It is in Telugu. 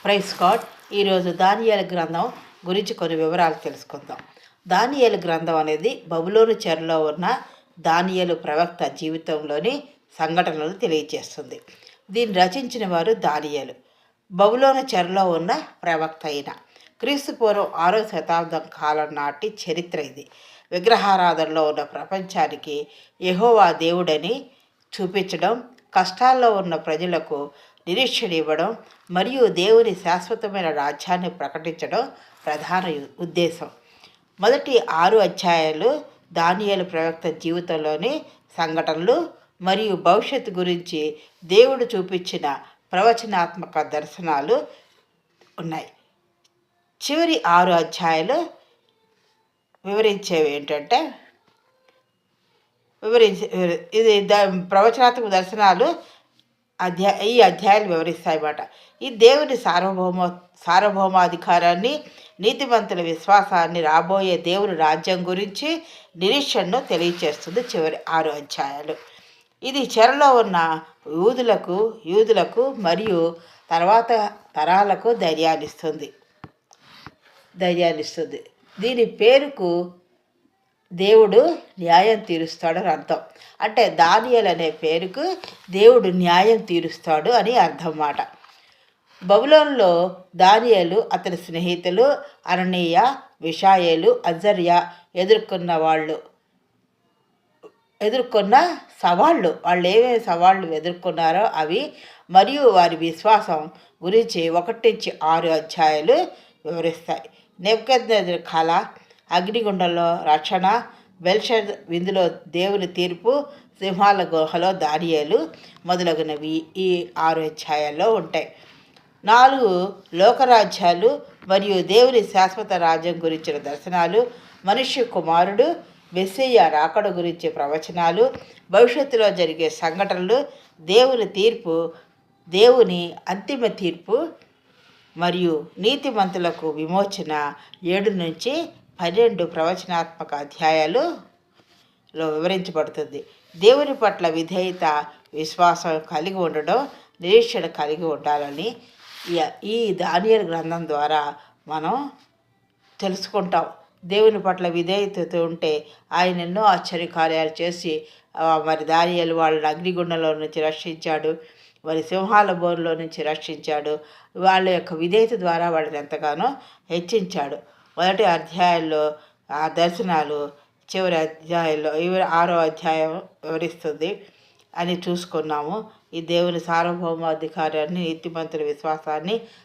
Praise God. ఈరోజు దానియేలు గ్రంథం గురించి కొన్ని వివరాలు తెలుసుకుందాం. దానియేలు గ్రంథం అనేది బబులోను చెరలో ఉన్న దానియేలు ప్రవక్త జీవితంలోని సంఘటనలు తెలియజేస్తుంది. దీన్ని రచించిన వారు దానియేలు. బబులోను చెరలో ఉన్న ప్రవక్త అయిన క్రీస్తు పూర్వం 6వ శతాబ్దం కాలం నాటి చరిత్ర ఇది. విగ్రహారాధనలో ఉన్న ప్రపంచానికి యెహోవా దేవుడని చూపించడం, కష్టాల్లో ఉన్న ప్రజలకు నిరీక్షణ ఇవ్వడం మరియు దేవుని శాశ్వతమైన రాజ్యాన్ని ప్రకటించడం ప్రధాన ఉద్దేశం. మొదటి 6 అధ్యాయాలు దానియేలు ప్రవక్త జీవితంలోని సంఘటనలు మరియు భవిష్యత్తు గురించి దేవుడు చూపించిన ప్రవచనాత్మక దర్శనాలు ఉన్నాయి. చివరి 6 అధ్యాయాలు వివరించేవి ఏంటంటే ఇది ప్రవచనాత్మక దర్శనాలు ఈ అధ్యాయాలు వివరిస్తాయన్నమాట. ఈ దేవుని సార్వభౌమాధికారాన్ని, నీతిమంతుల విశ్వాసాన్ని, రాబోయే దేవుని రాజ్యం గురించి నిరీక్షణను తెలియచేస్తుంది చివరి 6 అధ్యాయాలు. ఇది చెరలో ఉన్న యూదులకు మరియు తర్వాత తరాలకు ధైర్యాన్నిస్తుంది. దీని పేరుకు దేవుడు న్యాయం తీరుస్తాడని అర్థం. అంటే దానియేలు అనే పేరుకు దేవుడు న్యాయం తీరుస్తాడు అని అర్థం మాట. బబులోనులో దానియేలు, అతని స్నేహితులు అననీయ, మిషాయేలు, అజర్యా ఎదుర్కొన్న సవాళ్ళు, వాళ్ళు ఏమేమి సవాళ్ళు ఎదుర్కొన్నారో అవి మరియు వారి విశ్వాసం గురించి 1-6 అధ్యాయాలు వివరిస్తాయి. నెబుకద్నెజరు కళ, అగ్నిగుండంలో రక్షణ, బెల్షర్ విందులో దేవుని తీర్పు, సింహాల గుహలో దానియేలు మొదలగునవి ఈ 6 అధ్యాయాల్లో ఉంటాయి. 4 లోకరాజ్యాలు మరియు దేవుని శాశ్వత రాజ్యం గురించిన దర్శనాలు, మనుష్య కుమారుడు మెస్సీయ రాకడ గురించి ప్రవచనాలు, భవిష్యత్తులో జరిగే సంఘటనలు, దేవుని తీర్పు, దేవుని అంతిమ తీర్పు మరియు నీతిమంతులకు విమోచన 7-12 ప్రవచనాత్మక అధ్యాయాలలో వివరించబడుతుంది. దేవుని పట్ల విధేయత, విశ్వాసం కలిగి ఉండడం, నిరీక్షణ కలిగి ఉండాలని ఈ దానియేలు గ్రంథం ద్వారా మనం తెలుసుకుంటాం. దేవుని పట్ల విధేయతతో ఉంటే ఆయన ఎన్నో ఆశ్చర్యకార్యాలు చేసి మరి దానియేలు వాళ్ళని అగ్నిగుండంలో నుంచి రక్షించాడు, మరి సింహాల బోన్లో నుంచి రక్షించాడు. వాళ్ళ యొక్క విధేయత ద్వారా వాళ్ళని ఎంతగానో హెచ్చించాడు. మొదటి అధ్యాయంలో ఆ దర్శనాలు చివరి అధ్యాయంలో 6వ అధ్యాయం వివరిస్తుంది అని చూసుకున్నాము. ఈ దేవుని సార్వభౌమాధికారాన్ని, నీతిమంతుల విశ్వాసాన్ని,